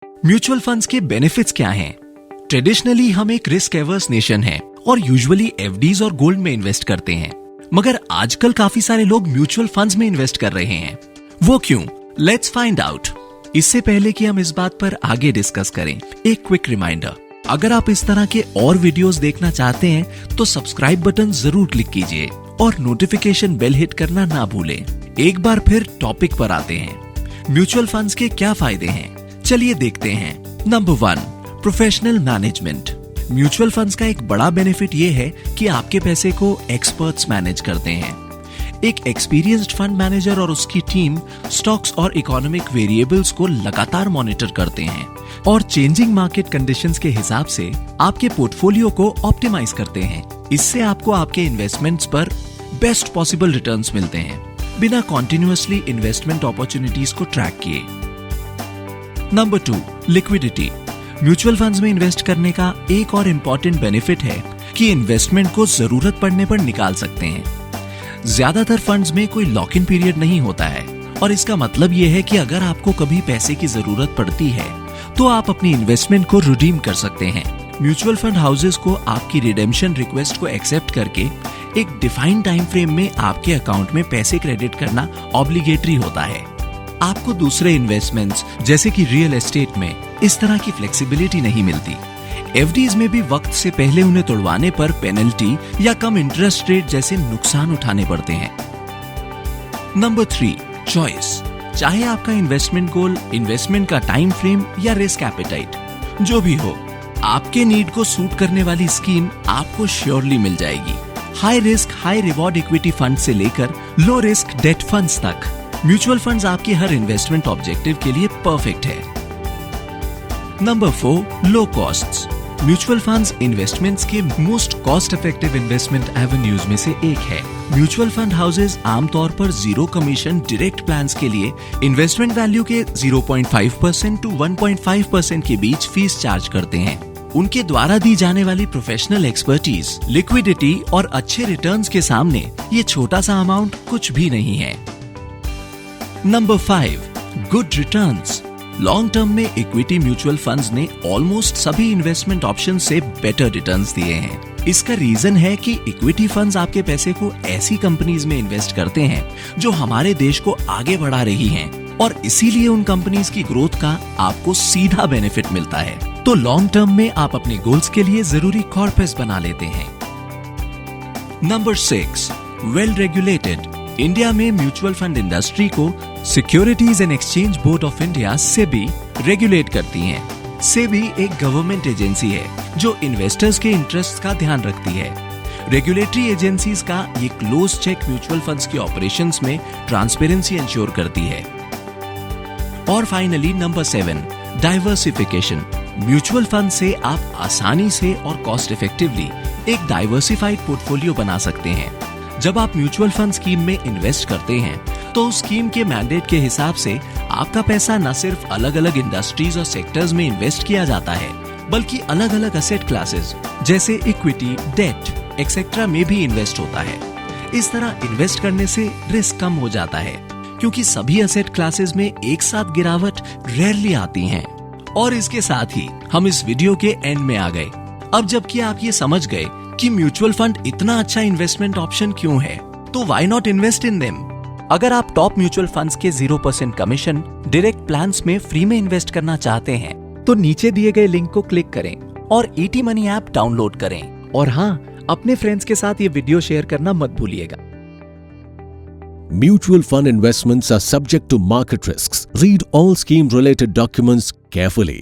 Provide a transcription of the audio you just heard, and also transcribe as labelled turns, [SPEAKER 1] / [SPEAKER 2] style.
[SPEAKER 1] Mutual funds के benefits क्या हैं? ट्रेडिशनली हम एक रिस्क एवर्स नेशन हैं और यूजुअली एफडीज और गोल्ड में इन्वेस्ट करते हैं, मगर आजकल काफी सारे लोग म्यूचुअल फंड्स में इन्वेस्ट कर रहे हैं। वो क्यों? Let's find out. इससे पहले कि हम इस बात पर आगे डिस्कस करें, एक क्विक रिमाइंडर, अगर आप इस तरह के और वीडियोस देखना चाहते हैं तो सब्सक्राइब बटन जरूर क्लिक कीजिए और नोटिफिकेशन बेल हिट करना ना भूलें। एक बार फिर टॉपिक पर आते हैं। म्यूचुअल फंड्स के क्या फायदे हैं, चलिए देखते हैं। Number 1, professional management. Mutual funds का एक बड़ा बेनिफिट ये है कि आपके पैसे को एक्सपर्ट्स मैनेज करते हैं। एक एक्सपीरियंस्ड फंड मैनेजर और उसकी टीम स्टॉक्स और इकोनॉमिक वेरिएबल्स को लगातार मॉनिटर करते हैं और चेंजिंग मार्केट कंडीशंस के हिसाब से आपके पोर्टफोलियो को ऑप्टिमाइज करते हैं। इससे आपको आपके इन्वेस्टमेंट्स पर बेस्ट पॉसिबल रिटर्न्स मिलते हैं, बिना कॉन्टिन्यूअसली इन्वेस्टमेंट अपॉर्चुनिटीज को ट्रैक किए। Number 2, liquidity. म्यूचुअल फंड्स में इन्वेस्ट करने का एक और इम्पोर्टेंट बेनिफिट है कि इन्वेस्टमेंट को जरूरत पड़ने पर निकाल सकते हैं। ज्यादातर फंड्स में कोई लॉक इन पीरियड नहीं होता है और इसका मतलब यह है कि अगर आपको कभी पैसे की जरूरत पड़ती है तो आप अपनी इन्वेस्टमेंट को रिडीम कर सकते हैं। म्यूचुअल फंड हाउसेस को आपकी रिडेम्पशन रिक्वेस्ट को एक्सेप्ट करके एक डिफाइंड टाइम फ्रेम में आपके अकाउंट में पैसे क्रेडिट करना ऑब्लिगेटरी होता है। आपको दूसरे इन्वेस्टमेंट्स जैसे कि रियल एस्टेट में इस तरह की फ्लेक्सिबिलिटी नहीं मिलती। एफडीज में भी वक्त से पहले उन्हें तोड़वाने पर पेनल्टी या कम इंटरेस्ट रेट जैसे नुकसान उठाने पड़ते हैं। Number 3, choice. चाहे आपका इन्वेस्टमेंट गोल, इन्वेस्टमेंट का टाइम फ्रेम या रिस्क एपेटाइट जो भी हो, आपके नीड को सूट करने वाली स्कीम आपको श्योरली मिल जाएगी। High risk high reward equity fund से लेकर लो रिस्क डेट फंड्स तक, म्यूचुअल फंड्स आपके हर इन्वेस्टमेंट ऑब्जेक्टिव के लिए परफेक्ट है। नंबर 4, लो कॉस्ट्स। म्यूचुअल फंड्स इन्वेस्टमेंट्स के most cost effective investment avenues में से एक है। म्यूचुअल फंड हाउसेज आमतौर पर जीरो कमीशन डायरेक्ट प्लान्स के लिए इन्वेस्टमेंट वैल्यू के 0.5% to 1.5% के बीच फीस चार्ज करते हैं। उनके द्वारा दी जाने वाली प्रोफेशनल एक्सपर्टीज, लिक्विडिटी और अच्छे रिटर्न्स के सामने ये छोटा सा अमाउंट कुछ भी नहीं है। Number 5, good returns. Long term में इक्विटी म्यूचुअल फंड्स ने ऑलमोस्ट सभी इन्वेस्टमेंट ऑप्शन से बेटर रिटर्न्स दिए हैं। इसका रीजन है कि इक्विटी फंड्स आपके पैसे को ऐसी कंपनीज में इन्वेस्ट करते हैं जो हमारे देश को आगे बढ़ा रही हैं और इसीलिए उन कंपनीज की ग्रोथ का आपको सीधा बेनिफिट मिलता है। तो लॉन्ग टर्म में आप अपने गोल्स के लिए जरूरी कॉर्पस बना लेते हैं। Number 6, well regulated. इंडिया में म्यूचुअल फंड इंडस्ट्री को securities and exchange board of India SEBI regulate करती हैं। सेबी एक गवर्नमेंट एजेंसी है जो इन्वेस्टर्स के इंटरेस्ट का ध्यान रखती है। रेगुलेटरी एजेंसीज का ये क्लोज चेक म्यूचुअल फंड्स के ऑपरेशंस में ट्रांसपेरेंसी इंश्योर करती है। और finally number 7, diversification. Mutual fund से आप आसानी से और कॉस्ट इफेक्टिवली एक डाइवर्सिफाइड पोर्टफोलियो बना सकते हैं। जब आप म्यूचुअल फंड स्कीम में इन्वेस्ट करते हैं तो उस स्कीम के मैंडेट के हिसाब से आपका पैसा न सिर्फ अलग अलग इंडस्ट्रीज और सेक्टर्स में इन्वेस्ट किया जाता है, बल्कि अलग अलग एसेट क्लासेस जैसे इक्विटी, डेट एक्सेट्रा में भी इन्वेस्ट होता है। इस तरह इन्वेस्ट करने से रिस्क कम हो जाता है क्योंकि सभी एसेट क्लासेस में एक साथ गिरावट रेयरली आती हैं। और इसके साथ ही हम इस वीडियो के एंड में आ गए। अब जबकि आप ये समझ गए कि म्यूचुअल फंड इतना अच्छा इन्वेस्टमेंट ऑप्शन क्यों है, तो why not invest in them. अगर आप टॉप म्यूचुअल फंड्स के 0% कमीशन डायरेक्ट प्लान्स में फ्री में इन्वेस्ट करना चाहते हैं तो नीचे दिए गए लिंक को क्लिक करें और ईटी मनी ऐप डाउनलोड करें। और हाँ, अपने फ्रेंड्स के साथ ये वीडियो शेयर करना मत भूलिएगा।
[SPEAKER 2] Mutual fund investments are subject to market risks. Read all scheme related documents carefully.